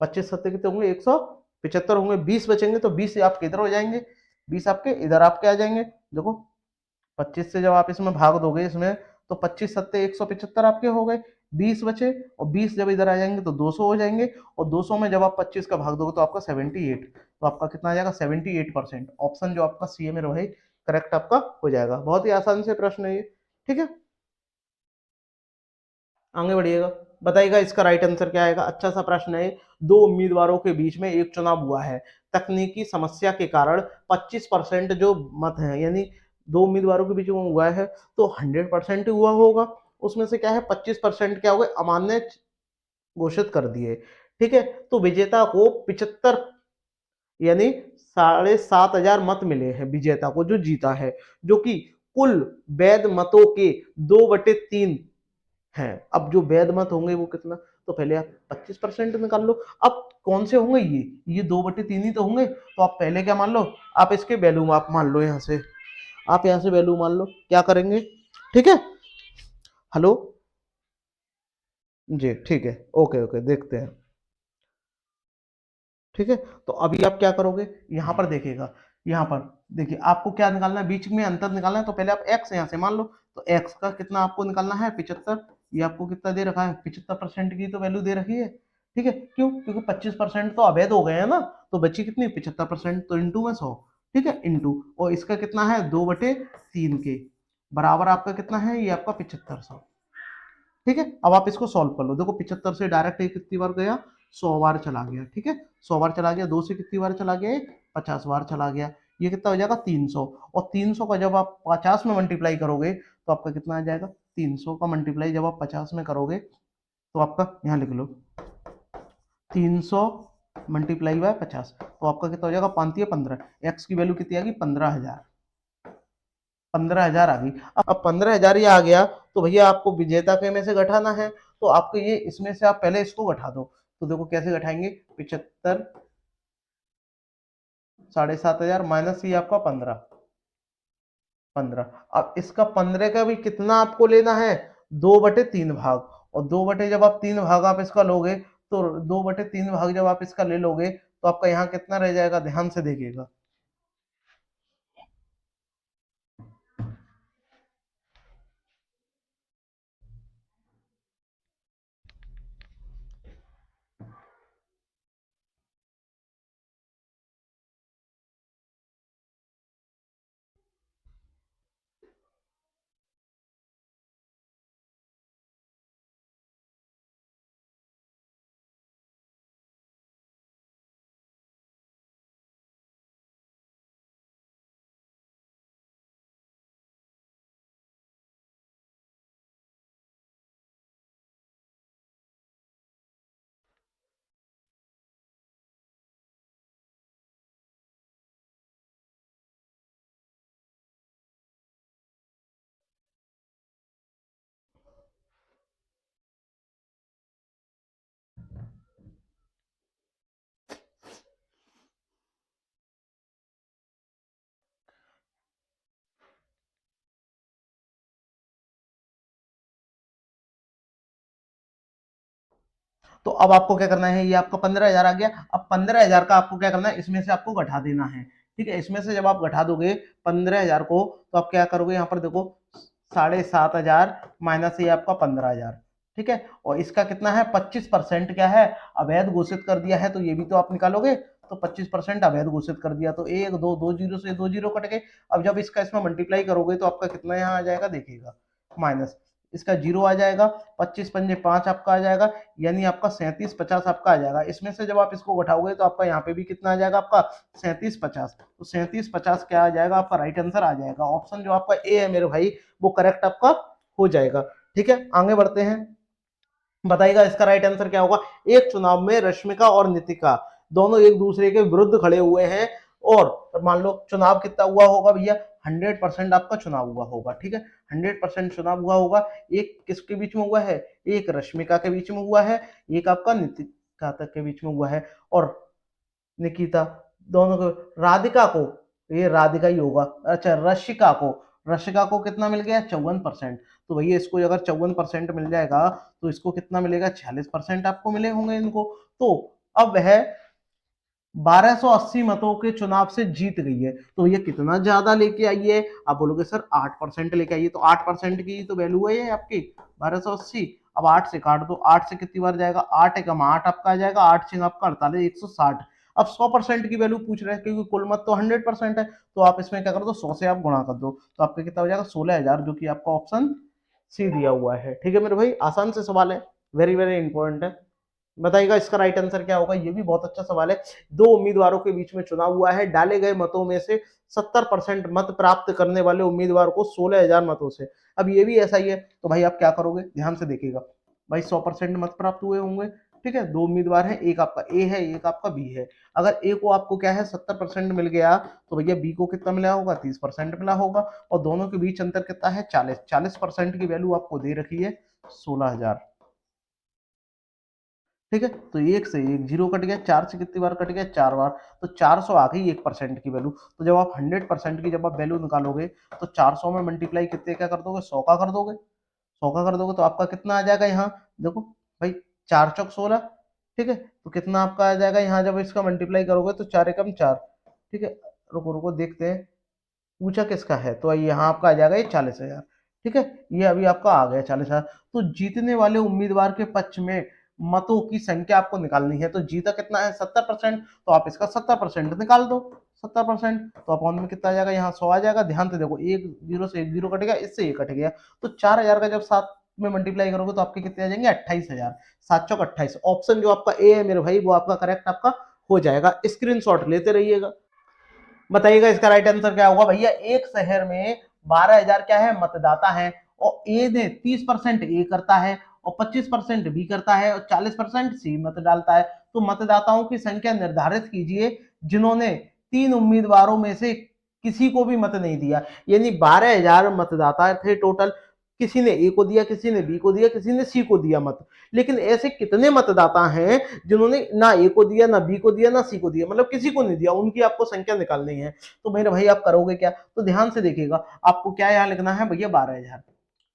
25 सत्ते कितने होंगे, 175 होंगे, 20 बचेंगे, तो 20 से आप किधर हो जाएंगे, 20 आपके इधर आपके आ जाएंगे। देखो 25 से जब आप इसमें भाग दोगे इसमें, तो 25 सत्ते 175 आपके हो गए, 20 बचे, और 20 जब इधर आ जाएंगे तो 200 हो जाएंगे, और 200 में जब आप 25 का भाग दोगे तो आपका 78, तो आपका कितना आ जाएगा 78%। ऑप्शन जो आपका सी है मेरे भाई करेक्ट आपका हो जाएगा। बहुत ही आसान से प्रश्न है ये, ठीक है। आगे बढ़िएगा, बताइएगा इसका राइट आंसर क्या आएगा। अच्छा सा प्रश्न है। दो उम्मीदवारों के बीच में एक चुनाव हुआ है, तकनीकी समस्या के कारण 25% जो मत है, यानी दो उम्मीदवारों के बीच में हुआ है तो 100% हुआ होगा, उसमें से क्या है 25% क्या हो गए अमान्य घोषित कर दिए, ठीक है। तो विजेता को 75 यानी 7,500 मत मिले हैं विजेता को जो जीता है, जो कि कुल वैध मतों के 2/3 हैं। अब जो वैध मत होंगे वो कितना, तो पहले आप 25% निकाल लो। अब कौन से होंगे ये 2/3 ही तो होंगे, तो आप पहले क्या मान लो, आप इसके वैल्यू आप मान लो, यहाँ से आप यहाँ से वैल्यू मान लो, क्या करेंगे, ठीक है। हेलो जी, ठीक है, ओके ओके, देखते हैं, ठीक है। तो अभी आप क्या करोगे, यहाँ पर देखिएगा, यहाँ पर देखिए आपको क्या निकालना है, बीच में अंतर निकालना है, तो पहले आप x यहाँ से मान लो, तो x का कितना आपको निकालना है 75, ये आपको कितना दे रखा है 75% की तो वैल्यू दे रखी है, ठीक है। क्यों, क्योंकि 25% तो अवैध हो गए हैं ना, तो बची कितनी 75%, तो इंटू में 100, ठीक है, इंटू, और इसका कितना है 2/3 के बराबर आपका कितना है, ये आपका 7500, ठीक है। अब आप इसको सॉल्व कर लो, देखो 75 से डायरेक्ट ये कितनी बार गया, 100 बार चला गया, ठीक है, 100 बार चला गया, 2 से कितनी बार चला गया, 50 बार चला गया, ये कितना हो जाएगा 300, और 300 का जब आप 50 में मल्टीप्लाई करोगे तो आपका कितना आ जाएगा, 300 का मल्टीप्लाई जब आप 50 में करोगे तो आपका यहाँ लिख लो 300 मल्टीप्लाई बाय 50, तो आपका कितना हो जाएगा 5×15, एक्स की वैल्यू कितनी आ गई 15,000, 15,000 आ गई। अब 15,000 ये आ गया, तो भैया आपको विजेता के में से घटाना है, तो आपको ये इसमें से आप पहले इसको घटा दो, तो देखो कैसे घटाएंगे, 75 7,500 माइनस ये आपका 15, 15, अब इसका 15 का भी कितना आपको लेना है 2/3 भाग, और 2 जब आप 3 भाग आप इसका लोगे, तो 2/3 भाग जब आप इसका ले लोगे तो आपका यहाँ कितना रह जाएगा, ध्यान से देखिएगा, तो अब आपको क्या करना है, ये आपका 15,000 आ गया, अब 15,000 का आपको क्या करना है, इसमें से आपको घटा देना है, ठीक है। इसमें से जब आप घटा दोगे 15,000 को, तो आप क्या करोगे, यहाँ पर देखो 7,500 माइनस ये आपका 15,000, ठीक है, और इसका कितना है 25% क्या है अवैध घोषित कर दिया है, तो ये भी तो आप निकालोगे, तो 25% अवैध घोषित कर दिया, तो एक दो दो जीरो से दो जीरो कट गए। अब जब इसका इसमें मल्टीप्लाई करोगे तो आपका कितना यहाँ आ जाएगा, देखिएगा माइनस इसका जीरो आ जाएगा, 25×5 आपका आ जाएगा, यानी आपका 3750 आपका आ जाएगा। इसमें से जब आप इसको घटाओगे तो आपका यहाँ पे भी कितना आ जाएगा, आपका 3750, तो 3750 क्या आ जाएगा, आपका राइट आंसर आ जाएगा। ऑप्शन जो आपका ए है मेरे भाई वो करेक्ट आपका हो जाएगा, ठीक है। आगे बढ़ते हैं, बताइएगा इसका राइट आंसर क्या होगा। एक चुनाव में रश्मिका और नितिका दोनों एक दूसरे के विरुद्ध खड़े हुए हैं, और मान लो चुनाव कितना हुआ होगा भैया, 100% आपका चुनाव हुआ होगा, ठीक है, 100% चुनाव हुआ होगा। एक किसके बीच में हुआ है, एक रश्मिका के बीच में हुआ है, एक आपका नितिका तक के बीच में हुआ है, और निकिता दोनों को, राधिका को, ये राधिका ही होगा, अच्छा रशिका को कितना मिल गया 54%, तो भैया इसको अगर 54% मिल जाएगा तो इसको कितना मिलेगा 46% आपको मिले होंगे इनको। तो अब है 1280 मतों के चुनाव से जीत गई है, तो ये कितना ज्यादा लेके आई है, आप बोलोगे सर 8% लेके आई है, तो 8% की तो वैल्यू है आपकी 1280, अब 8 से काट दो, 8 से कितनी बार जाएगा, 8 एकम 8 आपका आ जाएगा, 8 छः आपका 48, 160। अब 100% की वैल्यू पूछ रहे हैं क्योंकि कुल मत तो 100% है, तो आप इसमें क्या कर दो, 100 से आप गुणा कर दो, तो आपका कितना हो जाएगा 16,000, जो कि आपका ऑप्शन सी दिया हुआ है। ठीक है मेरे भाई, आसान से सवाल है, वेरी वेरी इंपॉर्टेंट है। बताइएगा इसका राइट आंसर क्या होगा, ये भी बहुत अच्छा सवाल है। दो उम्मीदवारों के बीच में चुनाव हुआ है, डाले गए मतों में से 70% मत प्राप्त करने वाले उम्मीदवार को 16,000 मतों से, अब ये भी ऐसा ही है, तो भाई आप क्या करोगे, ध्यान से देखिएगा भाई, 100% मत प्राप्त हुए होंगे, ठीक है, दो उम्मीदवार हैं, एक आपका ए है, एक आपका बी है। अगर ए को आपको क्या है 70% मिल गया, तो भैया बी को कितना मिला होगा, 30% मिला होगा, और दोनों के बीच अंतर कितना है, 40% की वैल्यू आपको दे रखी है 16,000। ठीक है, तो एक से एक जीरो कट गया, चार से कितनी बार कट गया, 4 बार, तो 400 आ गई 1% की वैल्यू। तो जब आप 100% की जब आप वैल्यू निकालोगे, तो 400 में मल्टीप्लाई कितने क्या कर दोगे, 100 का कर दोगे, 100 का कर दोगे, तो आपका कितना आ जाएगा यहाँ, देखो भाई, 4 चौक 16, ठीक है, तो कितना आपका आ जाएगा यहाँ, जब इसका मल्टीप्लाई करोगे तो 4 एकम 4, ठीक है, रुको रुको देखते हैं, पूछा किसका है, तो यहाँ आपका आ जाएगा ये 40,000, ठीक है, ये अभी आपका आ गया 40,000। तो जीतने वाले उम्मीदवार के पक्ष में मतों की संख्या आपको निकालनी है, तो जीता कितना है 70%, तो आप इसका 70% निकाल दो, 70%, तो अपॉन में कितना आ जाएगा, यहाँ 100 आ जाएगा। ध्यान से देखो, एक जीरो से एक जीरो कट गया, इससे ये कट गया, तो 4,000 का जब 7 में मल्टीप्लाई करोगे तो आपके कितने आ जाएंगे, 28,000, 7 चौक 28। ऑप्शन जो आपका ए है मेरे भाई, वो आपका करेक्ट आपका हो जाएगा, स्क्रीनशॉट लेते रहिएगा। बताइएगा इसका राइट आंसर क्या होगा भैया, एक शहर में 12,000 क्या है मतदाता है, और ए ने 30% ए करता है, और 25% बी करता है, और 40% सी मत डालता है। तो मतदाताओं की संख्या निर्धारित कीजिए जिन्होंने तीन उम्मीदवारों में से किसी को भी मत नहीं दिया, यानी 12,000 मतदाता थे टोटल, किसी ने ए को दिया, किसी ने बी को दिया, किसी ने सी को दिया मत, लेकिन ऐसे कितने मतदाता हैं जिन्होंने ना ए को दिया, ना बी को दिया, ना सी को दिया, मतलब किसी को नहीं दिया, उनकी आपको संख्या निकालनी है। तो मेरे भाई आप करोगे क्या, तो ध्यान से देखिएगा, आपको क्या यहाँ लिखना है भैया, 12,000,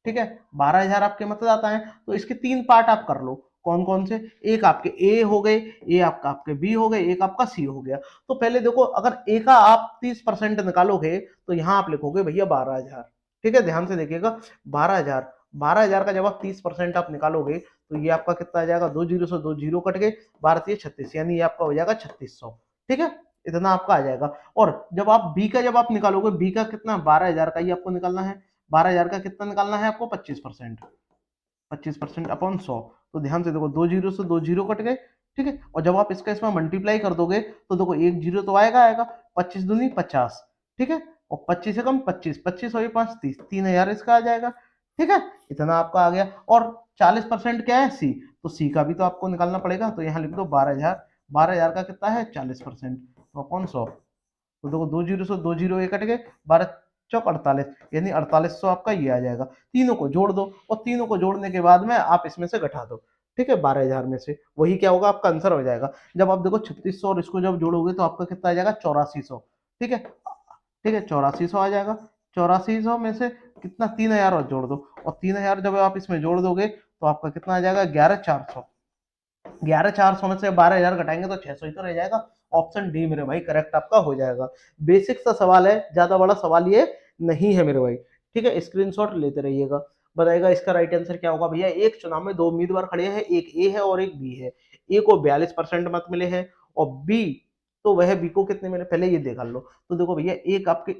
ठीक है, 12,000 आपके मतदाता हैं, तो इसके 3 पार्ट आप कर लो, कौन कौन से, एक आपके ए हो गए, ए आपका आपके बी हो गए, एक आपका सी हो गया। तो पहले देखो, अगर ए का आप 30% निकालोगे, तो यहाँ आप लिखोगे भैया 12,000, ठीक है, ध्यान से देखिएगा, 12,000, 12,000 का जब आप 30% आप निकालोगे, तो ये आपका कितना आ जाएगा, 2 जीरो से 2 जीरो कट गए, 12×3 = 36, यानी ये आपका हो जाएगा 3600, ठीक है, इतना आपका आ जाएगा। और जब आप बी का जब आप निकालोगे, बी का कितना, 12,000 का ही आपको निकालना है, 12,000 का कितना निकालना है आपको, 25%, 25% अपॉन 100, तो ध्यान से देखो, 2 जीरो से 2 जीरो कट गए, ठीक है, और जब आप इसका इसमें मल्टीप्लाई कर दोगे, तो देखो एक जीरो तो आएगा आएगा, 25 दूनी 50, ठीक है, और 25 से कम 25, 25 और 5 30, 3,000 इसका आ जाएगा, ठीक है, इतना आपका आ गया। और 40% क्या है, सी, तो सी का भी तो आपको निकालना पड़ेगा, तो यहाँ लिख दो 12,000, 12,000 का कितना है 40%, तो अपॉन 100, तो देखो 2 जीरो से 2 जीरो ये कट गए, 12 चौक 48, यानी 4800 आपका ये आ जाएगा। तीनों को जोड़ दो, और तीनों को जोड़ने के बाद में आप इसमें से घटा दो, ठीक है, 12,000 में से वही क्या होगा, आपका आंसर हो जाएगा। जब आप देखो 3600 और इसको जब जोड़ोगे, तो आपका कितना आ जाएगा, 8400, ठीक है, ठीक है, 8400 आ जाएगा। 8400 में से कितना, 3,000 और जोड़ दो, और 3,000 जब आप इसमें जोड़ दोगे, तो आपका कितना आ जाएगा, 11,400, 11,400 में से 12,000 घटाएंगे तो 600 ही तो रह जाएगा। ऑप्शन डी मेरे भाई करेक्ट आपका हो जाएगा। बेसिक सा सवाल है, ज्यादा बड़ा सवाल ये नहीं है मेरे भाई, ठीक है, स्क्रीनशॉट लेते रहिएगा। बताइएगा इसका राइट आंसर क्या होगा भैया, एक चुनाव में दो उम्मीदवार खड़े हैं, एक ए है और एक बी है, ए को 42% मत मिले हैं, और बी, तो वह बी को कितने मिले, पहले ये देखा लो। तो देखो भैया, एक आपके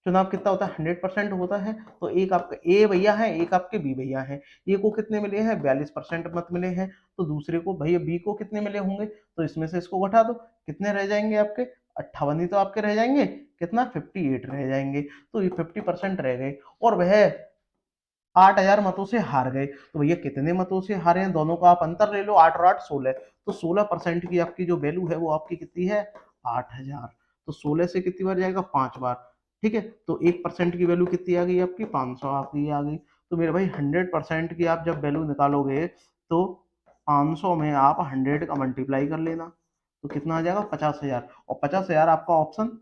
चुनाव कितना होता है, 100% होता है, तो एक आपका ए भैया है, एक आपके बी भैया है, ए को कितने मिले हैं, 42% मत मिले हैं, तो दूसरे को भैया बी को कितने मिले होंगे, तो इसमें से इसको घटा दो, कितने रह जाएंगे आपके, 58 ही तो आपके रह जाएंगे, कितना 58 रह जाएंगे, तो ये 50% रह गए, और वह 8,000 मतों से हार गए। तो भैया कितने मतों से हारे हैं, दोनों का आप अंतर ले लो, 8 और 8 16, तो 16% की आपकी जो वैल्यू है वो आपकी कितनी है, 8,000, तो 16 से कितनी बार जाएगा, 5 बार, ठीक है, तो 1% की वैल्यू कितनी आ गई आपकी, 500 आपकी आ गई। तो मेरे भाई 100% की आप जब वैल्यू निकालोगे, तो 500 में आप 100 का मल्टीप्लाई कर लेना, तो कितना आ जाएगा, 50,000, और 50,000 आपका ऑप्शन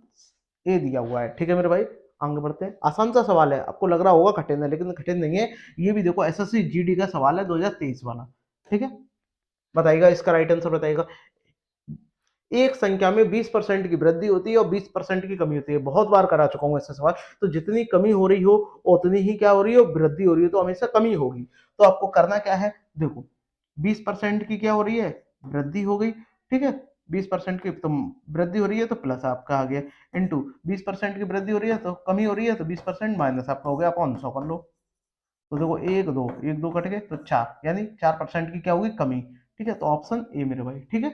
ए दिया हुआ है, ठीक है मेरे भाई। आगे बढ़ते हैं, आसान सा सवाल है, आपको लग रहा होगा कठिन है, लेकिन कठिन नहीं है। ये भी देखो एसएससी जीडी का सवाल है, 2023 वाला, ठीक है। बताइएगा इसका राइट आंसर बताइएगा। एक संख्या में 20% की वृद्धि होती है और 20% की कमी होती है। बहुत बार करा चुका हूँ ऐसे सवाल। तो जितनी कमी हो रही हो उतनी ही क्या हो रही हो, वृद्धि हो रही है, तो हमेशा कमी होगी। तो आपको करना क्या है, देखो 20% की क्या हो रही है, वृद्धि हो गई, ठीक है। 20% की तो वृद्धि हो रही है तो प्लस आपका आ गया, इंटू 20% की वृद्धि हो रही है तो कमी हो रही है तो 20% माइनस आपका हो गया अपॉन 100 कर लो। तो देखो एक दो कट गए तो 4, यानी 4% की क्या होगी, कमी। ठीक है, तो ऑप्शन ए मेरे भाई। ठीक है,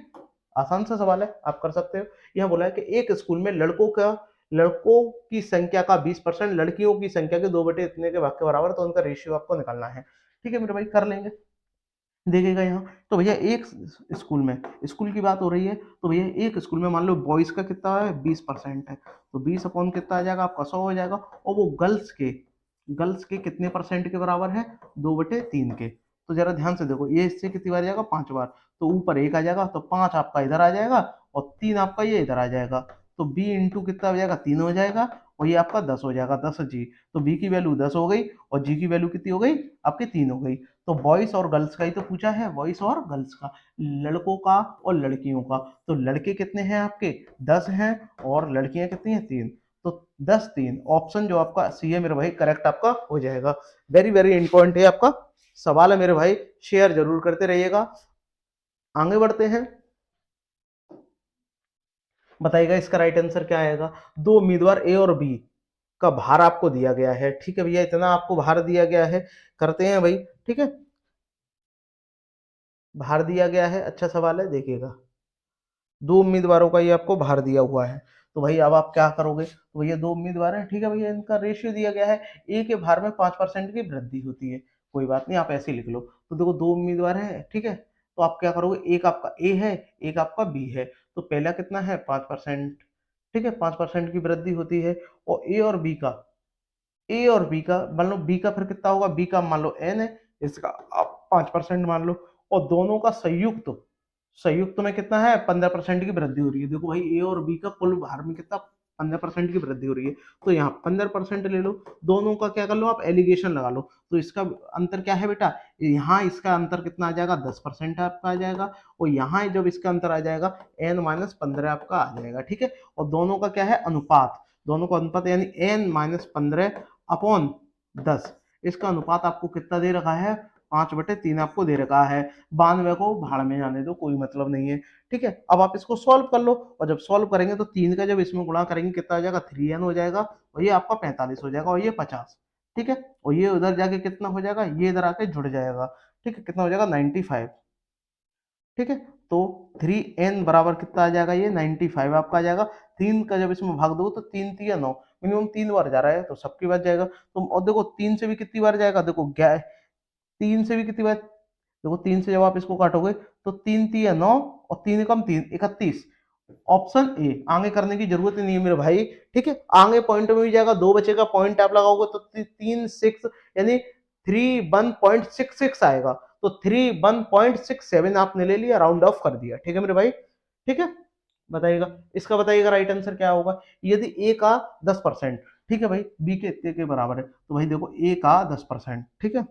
आसान सा सवाल है, आप कर सकते हो। यहाँ बोला है कि एक स्कूल में लड़कों की संख्या का 20%, लड़कियों की संख्या के 2 बटे इतने के भाग के बराबर, तो उनका रेशियो आपको निकालना है। ठीक है मेरे भाई, कर लेंगे। देखिएगा यहाँ, तो भैया एक स्कूल में, स्कूल की बात हो रही है, तो भैया एक स्कूल में मान लो बॉयज का कितना है, 20% है, तो 20 अपॉन कितना आ जाएगा आपका, 100 हो जाएगा। और वो गर्ल्स के कितने परसेंट के बराबर है, 2/3 के। तो जरा ध्यान से देखो, ये इससे कितनी बार जाएगा, 5 बार, तो ऊपर एक आ जाएगा, तो 5 आपका इधर आ जाएगा और 3 आपका ये इधर आ जाएगा। तो बी इंटू कितना हो जाएगा, 3 हो जाएगा, और ये आपका 10 हो जाएगा, 10 जी। तो बी की वैल्यू 10 हो गई और जी की वैल्यू कितनी हो गई, आपकी 3 हो गई। तो बॉयज और गर्ल्स का ही तो पूछा है, बॉयज और गर्ल्स का, लड़कों का और लड़कियों का। तो लड़के कितने हैं आपके, 10 हैं, और लड़कियां कितनी हैं, 3। तो 10 3, ऑप्शन जो आपका सी है मेरे भाई, करेक्ट आपका हो जाएगा। वेरी वेरी इंपॉर्टेंट है आपका सवाल है मेरे भाई, शेयर जरूर करते रहिएगा। आगे बढ़ते हैं, बताइएगा इसका राइट आंसर क्या आएगा। दो उम्मीदवार ए और बी का भार आपको दिया गया है, ठीक है भैया, इतना आपको भार दिया गया है, करते हैं भाई। ठीक है, भार दिया गया है, अच्छा सवाल है, देखिएगा। दो उम्मीदवारों का ये आपको भार दिया हुआ है, तो भाई अब आप क्या करोगे, तो भैया दो उम्मीदवार हैं, ठीक है भैया, इनका रेशियो दिया गया है, ए के भार में 5% की वृद्धि होती है, कोई बात नहीं, आप ऐसे ही लिख लो। तो देखो दो उम्मीदवार हैं, ठीक है, तो आप क्या करोगे, एक आपका ए है, एक आपका बी है, तो पहला कितना है, 5%, ठीक है, 5% की वृद्धि होती है। और ए और बी का मान लो, बी का फिर कितना होगा, बी का मान लो एन है, इसका आप 5% मान लो, और दोनों का संयुक्त संयुक्त में कितना है, 15% की वृद्धि हो रही है। देखो भाई, ए और बी का कुल भार में कितना, 15% की वृद्धि हो रही है, तो यहाँ 15% ले लो, दोनों का क्या कर लो, आप एलिगेशन लगा लो। तो इसका अंतर क्या है बेटा, यहाँ इसका अंतर कितना आ जाएगा, 10% आपका आ जाएगा, और यहाँ जब इसका अंतर आ जाएगा, n-15 आपका आ जाएगा। ठीक है, और दोनों का क्या है, अनुपात, दोनों का अनुपात यानी n-15 अपॉन 10, इसका अनुपात आपको कितना दे रखा है, 5/3 आपको दे रखा है। 92 को भाड़ में जाने दो, कोई मतलब नहीं है। ठीक है, अब आप इसको सॉल्व कर लो, और जब सॉल्व करेंगे तो 3 का जब इसमें गुणा करेंगे कितना आ जाएगा, 3n हो जाएगा, और ये आपका 45 हो जाएगा, और ये 50। ठीक है, और ये उधर जाके कितना हो जाएगा, ये इधर आके जुड़ जाएगा। ठीक है, कितना हो जाएगा, 95। ठीक है, तो 3n बराबर कितना आ जाएगा, ये 95 आपका आ जाएगा। 3 का जब इसमें भाग दो तो 3 3 9, मिनिमम 3 बार जा रहा है, तो सबकी बात जाएगा। तो और देखो 3 से भी कितनी बार जाएगा, देखो 3 से भी कितनी बार, देखो 3 से जब आप इसको काटोगे तो 3 3 9, और 3 कम 3 31। ऑप्शन ए, आगे करने की जरूरत ही नहीं है मेरे भाई। ठीक है, आगे पॉइंट में भी जाएगा, 2 बचेगा, पॉइंट आप लगाओगे तो 3 6, यानी 31.66 आएगा। तो 31.67 आपने ले लिया, राउंड ऑफ कर दिया। ठीक है मेरे भाई, ठीक है, बताइएगा इसका, बताइएगा राइट आंसर क्या होगा। यदि ए का 10%, ठीक है भाई, बी के इतने के बराबर है, तो भाई देखो ए का 10%, ठीक है,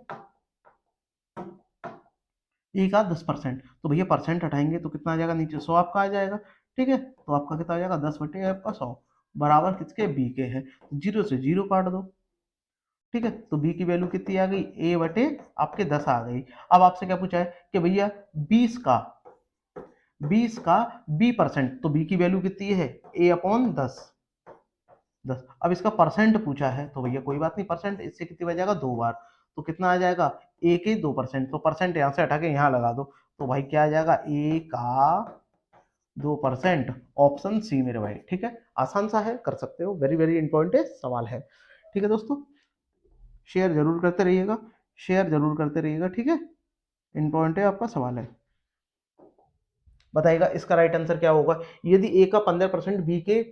ए का 10%, तो भैया परसेंट हटाएंगे तो कितना आ जाएगा, नीचे 100 आपका आ जाएगा। ठीक है, तो आपका कितना आ जाएगा, 10 बटे आपका 100 बराबर किसके, बी के है, जीरो से जीरो काट दो। ठीक है, तो बी की वैल्यू कितनी आ गई, ए बटे आपके 10 आ गई। अब आपसे क्या पूछा है कि भैया 20 का 20 का बी परसेंट, तो बी की वैल्यू कितनी है, ए अपॉन 10। अब इसका परसेंट पूछा है, तो भैया कोई बात नहीं, परसेंट इससे कितनी बार जाएगा, 2 बार, तो कितना आ जाएगा, ए के 2%, तो परसेंट यहां से हटा के यहां लगा दो, तो भाई क्या आ जाएगा, ए का 2%, ऑप्शन सी मेरे भाई। ठीक है, आसान सा है, कर सकते हो, वेरी वेरी इंपॉर्टेंट सवाल है। ठीक है दोस्तों, शेयर जरूर करते रहिएगा, शेयर जरूर करते रहिएगा। ठीक है, इंपॉर्टेंट है आपका सवाल है। बताइएगा इसका राइट आंसर क्या होगा। यदि ए का 15% बी के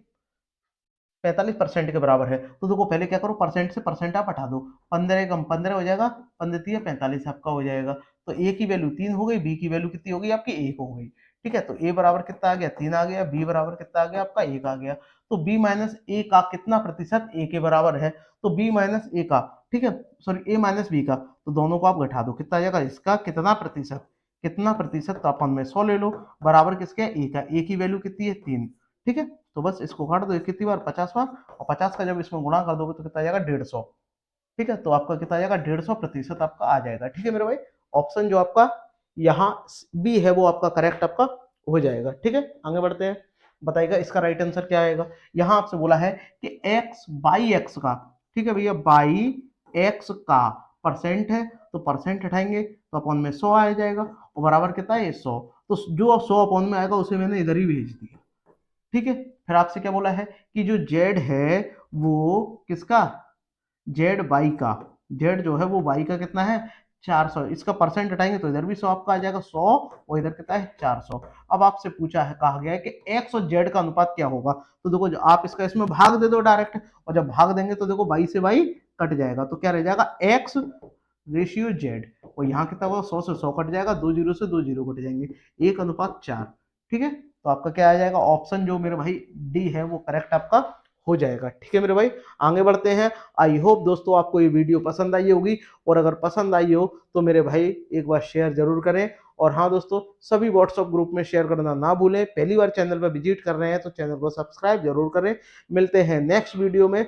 45% के बराबर है, तो देखो पहले क्या करो, परसेंट से परसेंट आप हटा दो, 15 कम 15 हो जाएगा, 15 45 आपका हो जाएगा। तो ए की वैल्यू 3 हो गई, बी की वैल्यू कितनी हो गई आपकी, 1 हो गई। ठीक है, तो ए बराबर कितना आ गया, 3 आ गया, बी बराबर कितना आ गया आपका, 1 आ गया। तो बी माइनस ए का कितना प्रतिशत ए के बराबर है, तो बी माइनस ए का, ठीक है, सॉरी ए माइनस बी का, तो दोनों को आप घटा दो, कितना आ जाएगा, इसका कितना प्रतिशत, कितना प्रतिशत, तो अपन में 100 ले लो, बराबर किसके ए का, ए की वैल्यू कितनी है 3, ठीक है। तो बस इसको काट दो, कितनी बार 50 बार, और 50 का जब इसमें गुणा कर दोगे तो कितना आ जाएगा 150, ठीक है। तो आपका कितना आ जाएगा 150% आपका आ जाएगा, ठीक है मेरे भाई। ऑप्शन जो आपका यहाँ बी है वो आपका करेक्ट आपका हो जाएगा, ठीक है। आगे बढ़ते हैं, बताइएगा इसका राइट आंसर क्या आएगा। यहाँ आपसे बोला है कि x बाई एक्स का, ठीक है भैया, बाई एक्स का परसेंट है, तो परसेंट हटाएंगे तो अपॉन में 100 आ जाएगा, और बराबर कितना है 100, तो जो 100 अपॉन में आएगा उसे मैंने इधर ही भेज दिया, ठीक है। फिर आपसे क्या बोला है कि जो z है वो किसका, जेड बाई का, जेड जो है वो बाई का कितना है 400, इसका परसेंट हटाएंगे तो इधर भी 100 आपका आ जाएगा 100, और इधर कितना है 400। अब आपसे पूछा है, कहा गया है कि एक्स और जेड का अनुपात क्या होगा, तो देखो जो आप इसका इसमें भाग दे दो डायरेक्ट, और जब भाग देंगे तो देखो बाई से बाई कट जाएगा, तो क्या रह जाएगा एक्स रेशियो जेड, और यहाँ कितना होगा 100 से 100 कट जाएगा, 2 जीरो से 2 जीरो कट जाएंगे, 1:4, ठीक है। तो आपका क्या आ जाएगा, ऑप्शन जो मेरे भाई डी है वो करेक्ट आपका हो जाएगा, ठीक है मेरे भाई। आगे बढ़ते हैं। आई होप दोस्तों आपको ये वीडियो पसंद आई होगी, और अगर पसंद आई हो तो मेरे भाई एक बार शेयर जरूर करें, और हाँ दोस्तों, सभी व्हाट्सएप ग्रुप में शेयर करना ना भूलें। पहली बार चैनल पर विजिट कर रहे हैं तो चैनल को सब्सक्राइब जरूर करें। मिलते हैं नेक्स्ट वीडियो में,